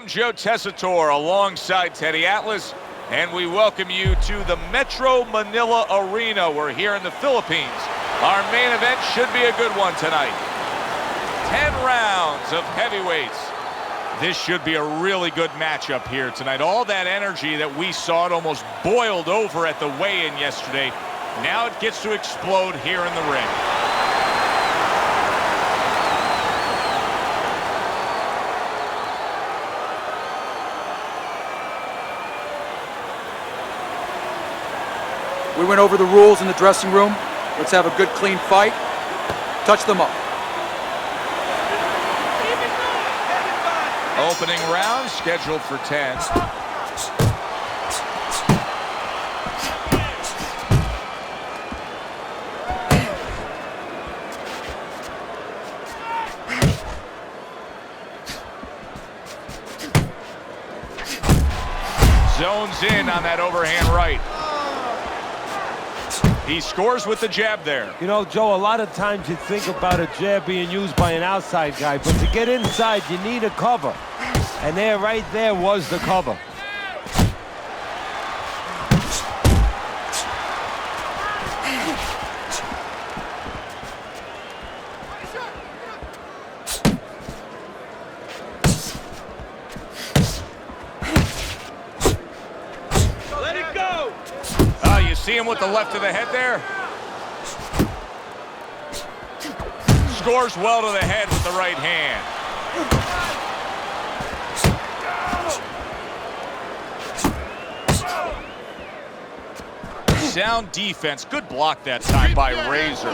I'm Joe Tessitore alongside Teddy Atlas, and we welcome you to the Metro Manila Arena. We're here in the Philippines. Our main event should be a good one tonight. 10 rounds of heavyweights. This should be a really good matchup here tonight. All that energy that we saw, it almost boiled over at the weigh-in yesterday. Now it gets to explode here in the ring. We went over the rules in the dressing room. Let's have a good, clean fight. Touch them up. Opening round scheduled for 10. Zones in on that overhand right. He scores with the jab there. You know, Joe, a lot of times you think about a jab being used by an outside guy, but to get inside, you need a cover. And there, right there, was the cover. Let it go! You see him with the left of the head there? Scores well to the head with the right hand. Sound defense. Good block that time by Razor.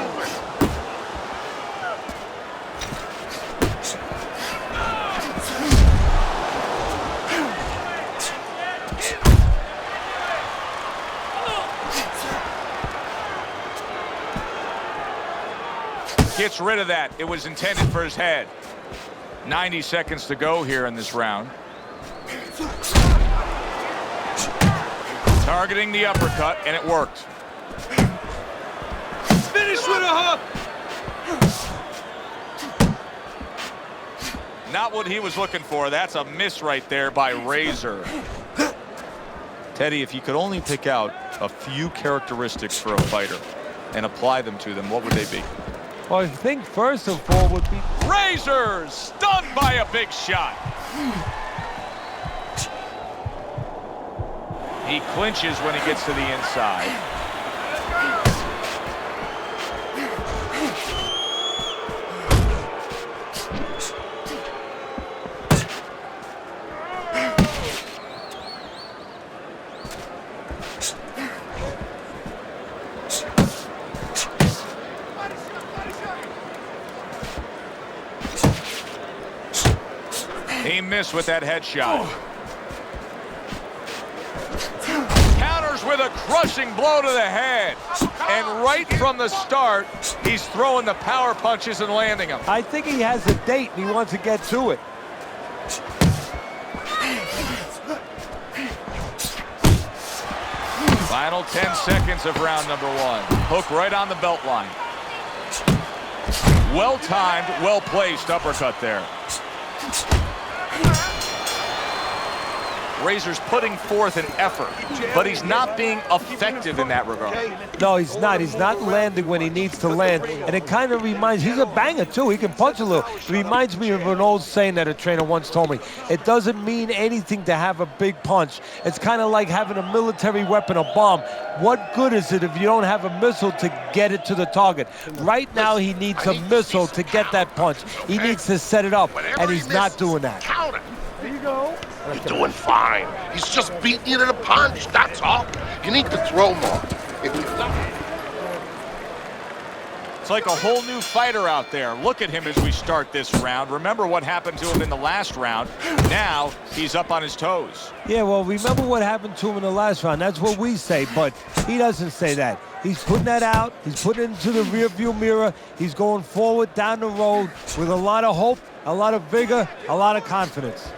Gets rid of that. It was intended for his head. 90 seconds to go here in this round. Targeting the uppercut, and it worked. Finish with a hook! Not what he was looking for. That's a miss right there by Razor. Teddy, if you could only pick out a few characteristics for a fighter and apply them to them, what would they be? Well, I think first of all would be... Razor stunned by a big shot. He clinches when he gets to the inside. He missed with that headshot. Counters with a crushing blow to the head. And right from the start, he's throwing the power punches and landing them. I think he has a date and he wants to get to it. Final 10 seconds of round number one. Hook right on the belt line. Well-timed, well-placed uppercut there. Razor's putting forth an effort, but he's not being effective in that regard. No, he's not. He's not landing when he needs to land. And it kind of reminds, he's a banger too. He can punch a little. It reminds me of an old saying that a trainer once told me. It doesn't mean anything to have a big punch. It's kind of like having a military weapon, a bomb. What good is it if you don't have a missile to get it to the target? Right now, he needs a missile to get that punch. He needs to set it up, and he's not doing that. There you go. You're doing fine. He's just beating you to the punch, that's all. You need to throw more. If you don't... It's like a whole new fighter out there. Look at him as we start this round. Remember what happened to him in the last round. Now he's up on his toes. Yeah, well, remember what happened to him in the last round. That's what we say, but he doesn't say that. He's putting that out. He's putting it into the rearview mirror. He's going forward down the road with a lot of hope, a lot of vigor, a lot of confidence.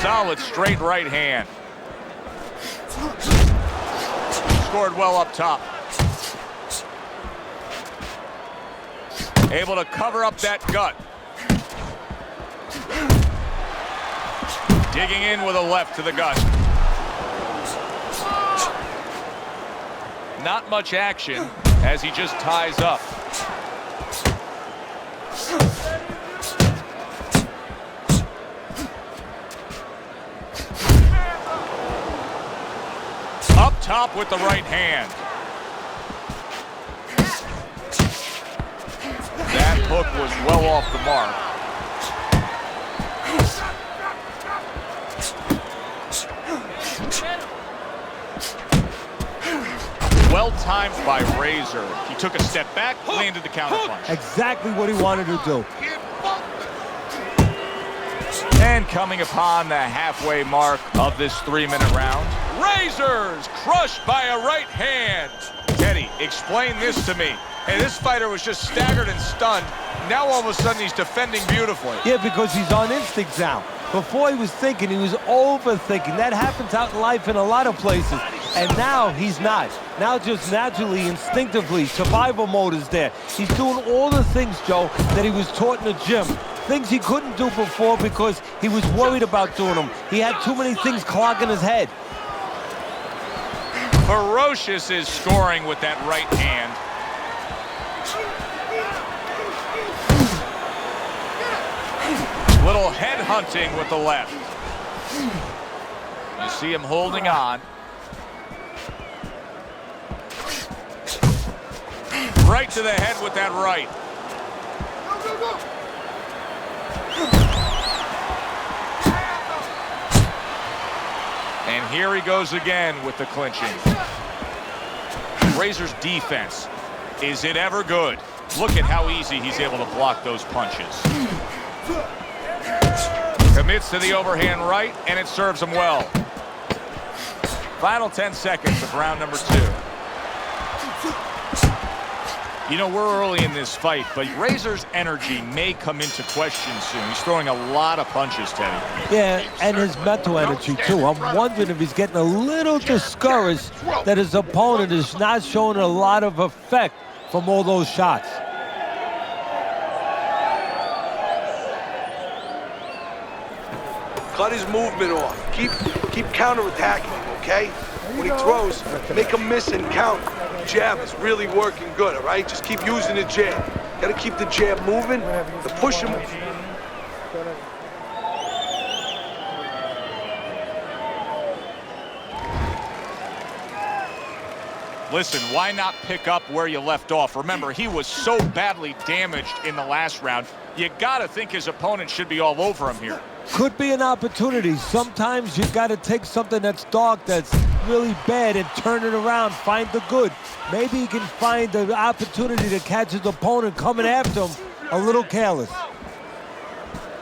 Solid straight right hand. scored well up top. Able to cover up that gut. Digging in with a left to the gut. Not much action as he just ties up. Up top with the right hand. That hook was well off the mark. Well timed by Razor. He took a step back, landed the counter punch. Exactly what he wanted to do. And coming upon the halfway mark of this 3-minute round, Razor's crushed by a right hand. Teddy, explain this to me. Hey, this fighter was just staggered and stunned. Now all of a sudden he's defending beautifully. Yeah, because he's on instinct now. Before he was thinking, he was overthinking. That happens out in life in a lot of places. And now he's not. Now just naturally, instinctively, survival mode is there. He's doing all the things, Joe, that he was taught in the gym. Things he couldn't do before because he was worried about doing them. He had too many things clogging his head. Ferocious is scoring with that right hand. Little head hunting with the left. You see him holding on. Right to the head with that right. And here he goes again with the clinching. Razor's defense, is it ever good? Look at how easy he's able to block those punches. Commits to the overhand right, and it serves him well. Final 10 seconds of round number 2. You know, we're early in this fight, but Razor's energy may come into question soon. He's throwing a lot of punches, Teddy. Yeah, and his mental energy, too. I'm wondering if he's getting a little discouraged that his opponent is not showing a lot of effect from all those shots. Cut his movement off. Keep counterattacking him, okay? When he throws, make him miss and count. Jab is really working good, all right? Just keep using the jab. Gotta keep the jab moving, to push him. Listen, why not pick up where you left off? Remember, he was so badly damaged in the last round. You gotta think his opponent should be all over him here. Could be an opportunity. Sometimes you got to take something that's dark, that's really bad, and turn it around, find the good. Maybe he can find the opportunity to catch his opponent coming after him a little careless.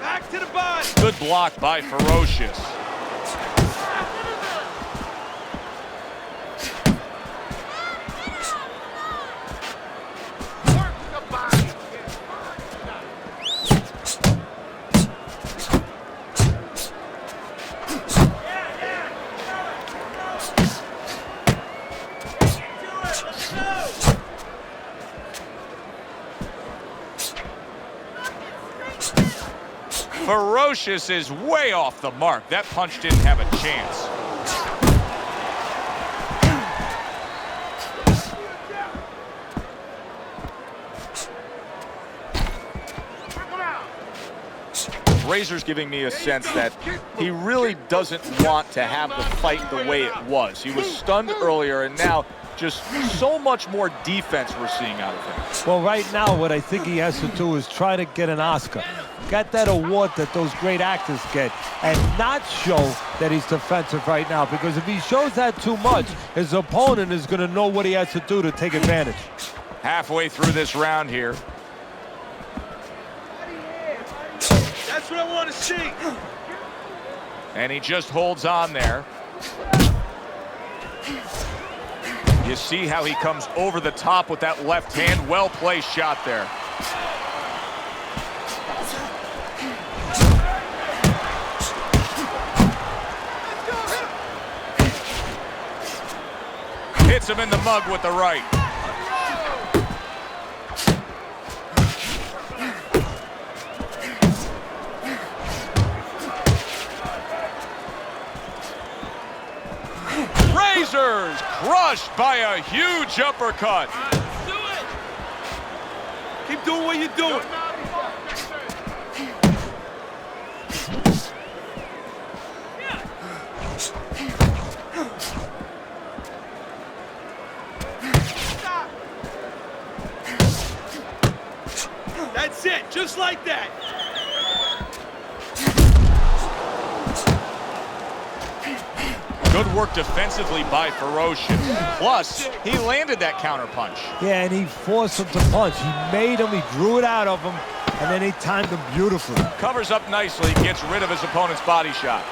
Back to the body. Good block by Ferocious. Ferocious is way off the mark. That punch didn't have a chance. Razor's giving me a sense that he really doesn't want to have the fight the way it was. He was stunned earlier, and now just so much more defense we're seeing out of him. Well, right now, what I think he has to do is try to get an Oscar. Get that award that those great actors get and not show that he's defensive right now, because if he shows that too much, his opponent is going to know what he has to do to take advantage. Halfway through this round here. That's what I want to see. And he just holds on there. You see how he comes over the top with that left hand. Well-placed shot there. Hits him in the mug with the right. Razors crushed by a huge uppercut. Keep doing what you're doing. That's it, just like that. Good work defensively by Ferocious. Plus, he landed that counter punch. Yeah, and he forced him to punch. He made him, he drew it out of him, and then he timed him beautifully. Covers up nicely, gets rid of his opponent's body shot.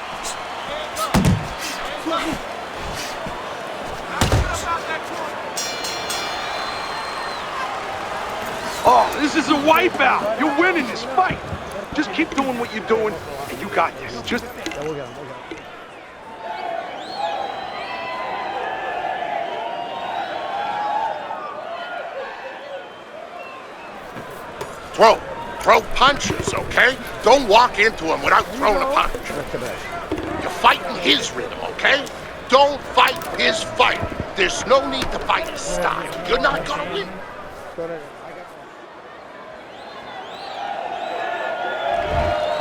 Oh, this is a wipeout. You're winning this fight. Just keep doing what you're doing, and you got this. Just... Throw punches, okay? Don't walk into him without throwing a punch. You're fighting his rhythm, okay? Don't fight his fight. There's no need to fight his style. You're not gonna win.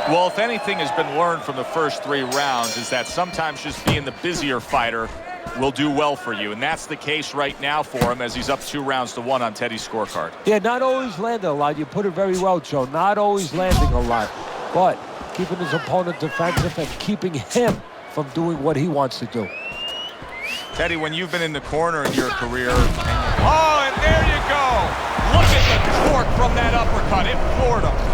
Well, if anything has been learned from the first 3 rounds is that sometimes just being the busier fighter will do well for you, and that's the case right now for him as he's up 2-1 on Teddy's scorecard. Yeah, not always landing a lot. You put it very well, Joe. Not always landing a lot, but keeping his opponent defensive and keeping him from doing what he wants to do. Teddy, when you've been in the corner in your career... Oh, and there you go! Look at the torque from that uppercut. It floored him.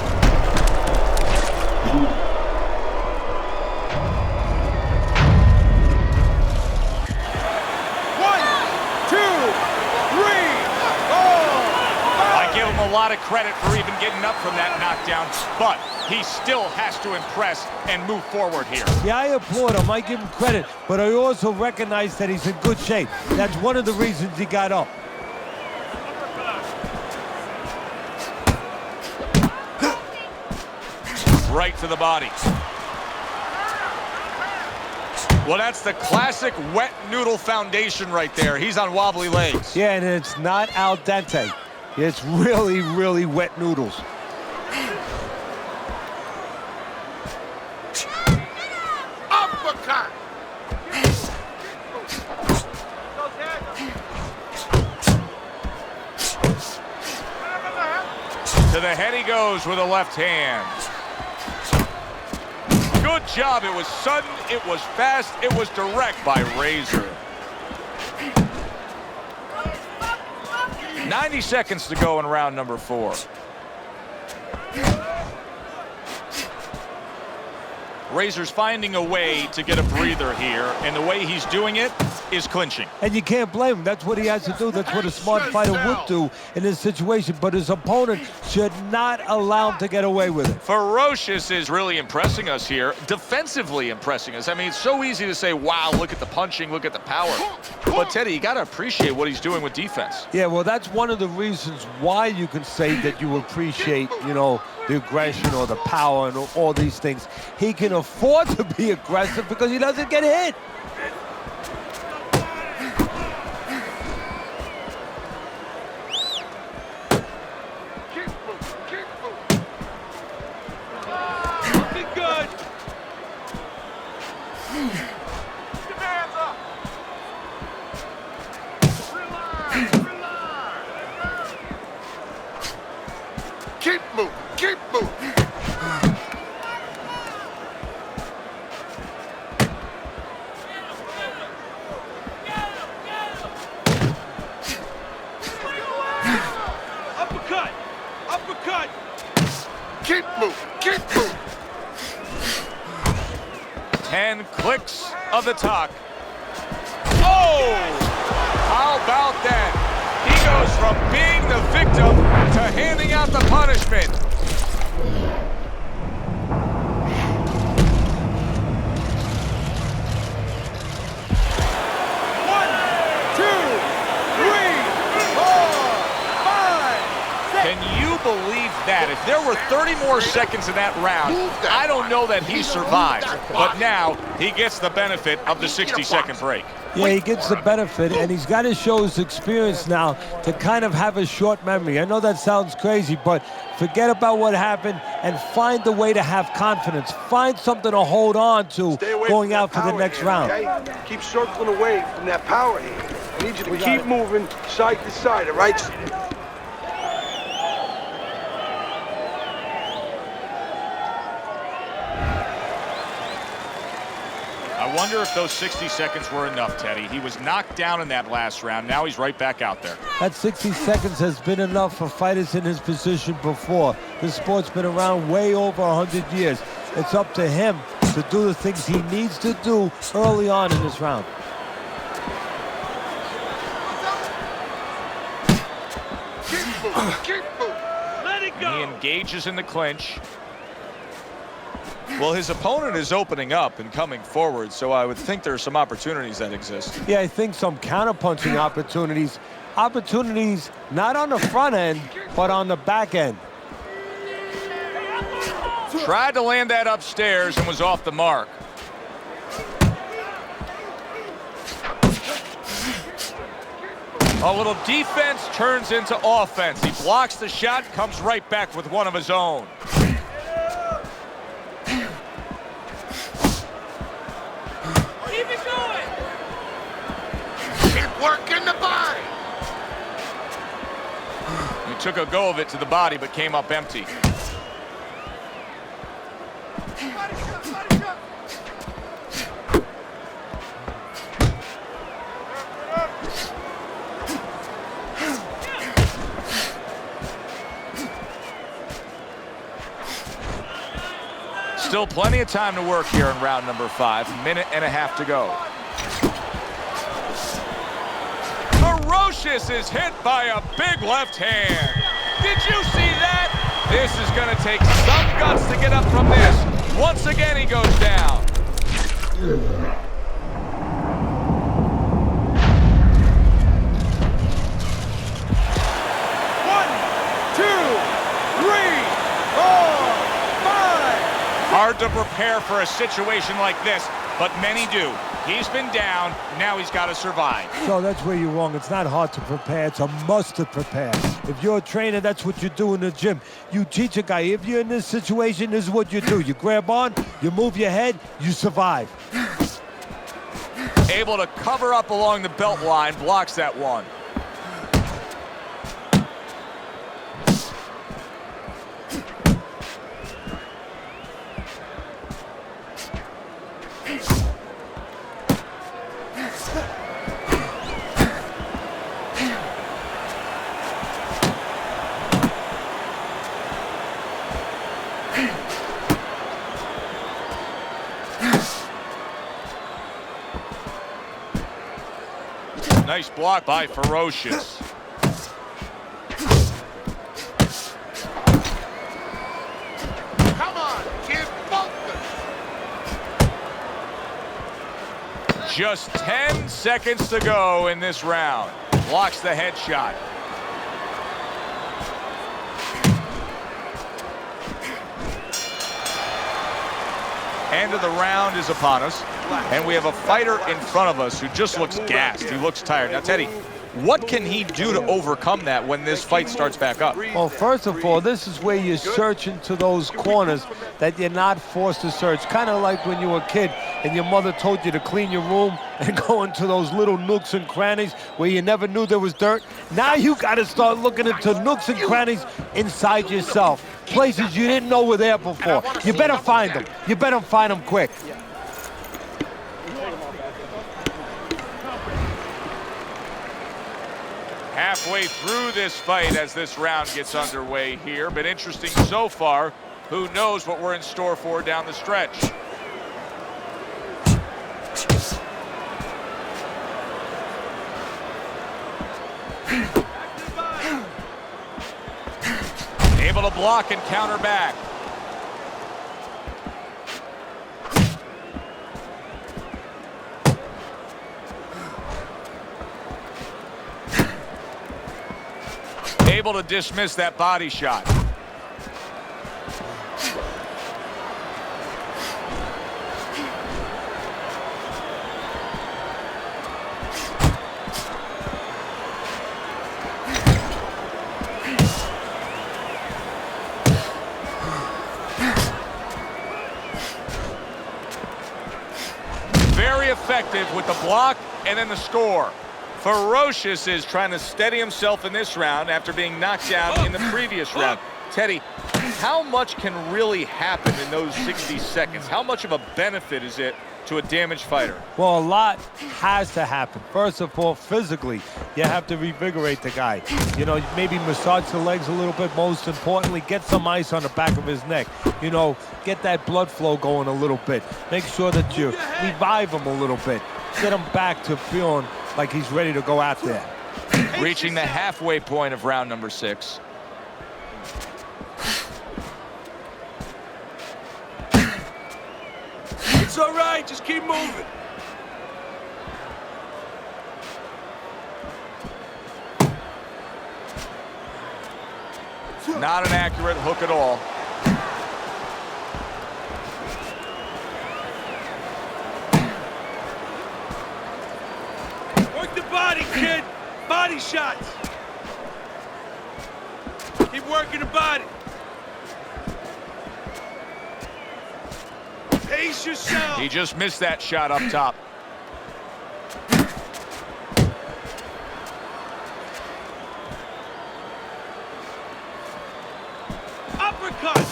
A lot of credit for even getting up from that knockdown, but he still has to impress and move forward here. Yeah, I applaud him. I give him credit, but I also recognize that he's in good shape. That's one of the reasons he got up. Right to the body. Well, that's the classic wet noodle foundation right there. He's on wobbly legs. Yeah, and it's not al dente. It's really, really wet noodles. Uppercut! To the head he goes with a left hand. Good job. It was sudden, it was fast, it was direct by Razor. 90 seconds to go in round number 4. Razor's finding a way to get a breather here, and the way he's doing it is clinching. And you can't blame him. That's what he has to do. That's what a smart fighter would do in this situation. But his opponent should not allow him to get away with it. Ferocious is really impressing us here, defensively impressing us. I mean, it's so easy to say, wow, look at the punching, look at the power. But, Teddy, you got to appreciate what he's doing with defense. Yeah, well, that's one of the reasons why you can say that you appreciate, you know, the aggression or the power and all these things. He can afford to be aggressive because he doesn't get hit. Looking good. Keep moving, keep moving. Uppercut. Uppercut. Keep moving, keep moving. 10 clicks of the talk. Oh! How about that? He goes from being the victim to handing out the punishment. Can you believe that? If there were 30 more seconds in that round, I don't know that he survived. But now he gets the benefit of the 60-second break. Yeah, he gets the benefit, and he's got to show his experience now to kind of have a short memory. I know that sounds crazy, but forget about what happened and find a way to have confidence. Find something to hold on to going out for the next round. Okay? Keep circling away from that power hand. I need you to keep moving side to side, all right? I wonder if those 60 seconds were enough, Teddy. He was knocked down in that last round. Now he's right back out there. That 60 seconds has been enough for fighters in his position before. This sport's been around way over 100 years. It's up to him to do the things he needs to do early on in this round. Keep moving. Let it go. He engages in the clinch. Well, his opponent is opening up and coming forward, so I would think there are some opportunities that exist. Yeah, I think some counterpunching opportunities. Opportunities not on the front end, but on the back end. Tried to land that upstairs and was off the mark. A little defense turns into offense. He blocks the shot, comes right back with one of his own. Keep it going. Keep working the body. He took a go of it to the body, but came up empty. Still plenty of time to work here in round number 5. Minute and a half to go. Ferocious is hit by a big left hand. Did you see that? This is going to take some guts to get up from this. Once again, he goes down. Hard to prepare for a situation like this, but many do. He's been down, now he's got to survive. So that's where you're wrong. It's not hard to prepare, it's a must to prepare. If you're a trainer, that's what you do in the gym. You teach a guy, if you're in this situation, this is what you do. You grab on, you move your head, you survive. Able to cover up along the belt line, blocks that one. Nice block by Ferocious. Come on, kid, focus. Just 10 seconds to go in this round. Blocks the headshot. End of the round is upon us, and we have a fighter in front of us who just looks gassed. He looks tired. Now, Teddy, what can he do to overcome that when this fight starts back up? Well, first of all, this is where you search into those corners that you're not forced to search. Kind of like when you were a kid and your mother told you to clean your room and go into those little nooks and crannies where you never knew there was dirt. Now you got to start looking into nooks and crannies inside yourself. Places you didn't know were there before. You better find them. You better find them quick. Halfway through this fight as this round gets underway here. Been interesting so far. Who knows what we're in store for down the stretch. Able to block and counter back. able to dismiss that body shot. Very effective with the block and then the score. Ferocious is trying to steady himself in this round after being knocked down in the previous round. Teddy, how much can really happen in those 60 seconds? How much of a benefit is it to a damaged fighter? Well, a lot has to happen. First of all, physically, you have to revigorate the guy. You know, maybe massage the legs a little bit. Most importantly, get some ice on the back of his neck. You know, get that blood flow going a little bit. Make sure that you revive him a little bit. Get him back to feeling like he's ready to go out there. Reaching the halfway point of round number 6. It's all right, just keep moving. Not an accurate hook at all. Work the body, kid. Body shots. Keep working the body. Pace yourself. He just missed that shot up top. Uppercut.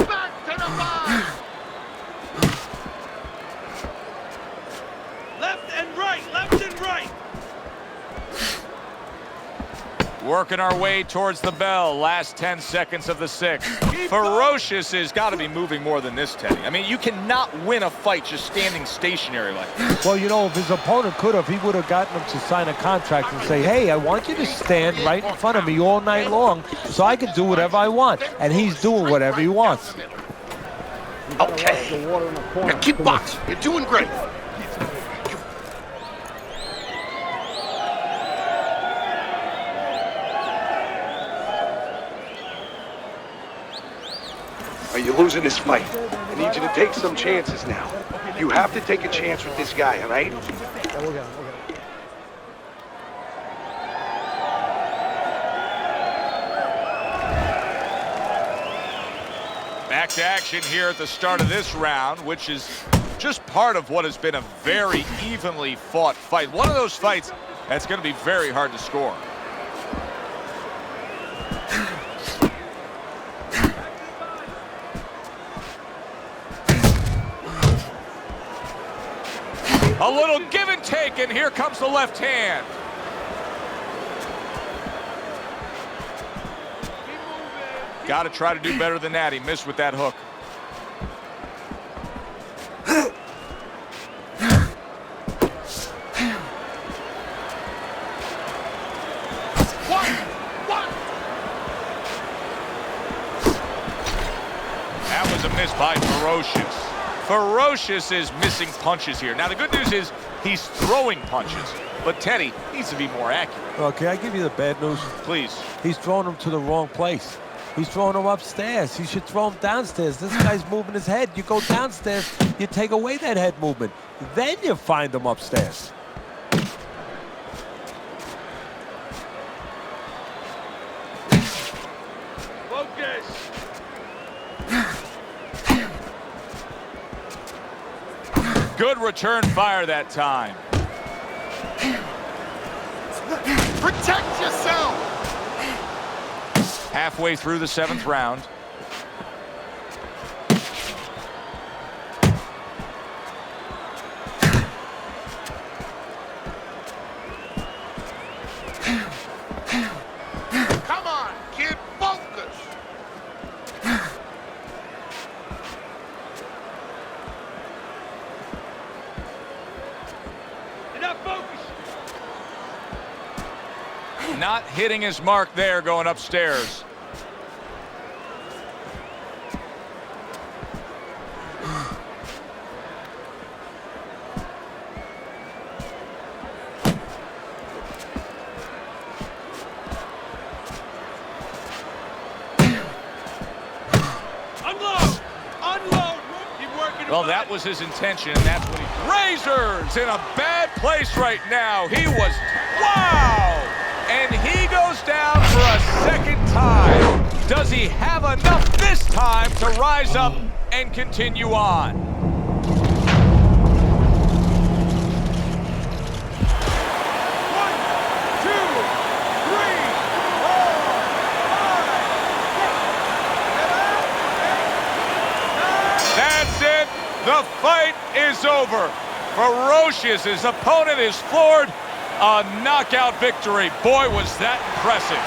Back to the box! Left and right, left and right. Working our way towards the bell. Last 10 seconds of the 6th. Ferocious has got to be moving more than this, Teddy. I mean, you cannot win a fight just standing stationary like this. Well, you know, if his opponent could have, he would have gotten him to sign a contract and say, hey, I want you to stand right in front of me all night long so I can do whatever I want. And he's doing whatever he wants. Okay. Now keep boxing. You're doing great. You're losing this fight. I need you to take some chances now. You have to take a chance with this guy, all right? Back to action here at the start of this round, which is just part of what has been a very evenly fought fight. One of those fights that's going to be very hard to score. A little give and take, and here comes the left hand. Got to try to do better than that. He missed with that hook. That was a miss by Ferocious. Ferocious is missing punches here. Now, the good news is he's throwing punches, but Teddy needs to be more accurate. Okay, I give you the bad news. Please. He's throwing him to the wrong place. He's throwing him upstairs. You should throw him downstairs. This guy's moving his head. You go downstairs, you take away that head movement. Then you find him upstairs. Focus. Good return fire that time. Protect yourself! Halfway through the 7th round. Come on, kid, focus! Enough focus. Not hitting his mark there going upstairs. Well, that was his intention, and that's what he... Razors in a bad place right now. He was... Wow! And he goes down for a second time. Does he have enough this time to rise up and continue on? That's it. The fight is over. Ferocious. His opponent is floored. A knockout victory. Boy, was that impressive.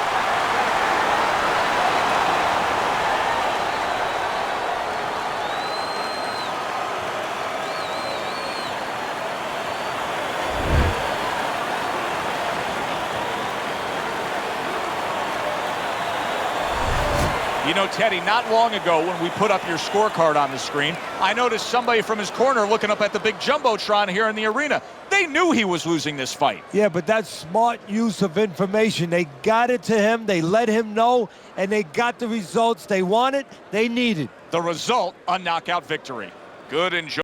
You know, Teddy, not long ago when we put up your scorecard on the screen, I noticed somebody from his corner looking up at the big Jumbotron here in the arena. They knew he was losing this fight. Yeah, but that's smart use of information. They got it to him, they let him know, and they got the results they wanted, they needed. The result, a knockout victory. Good enjoy.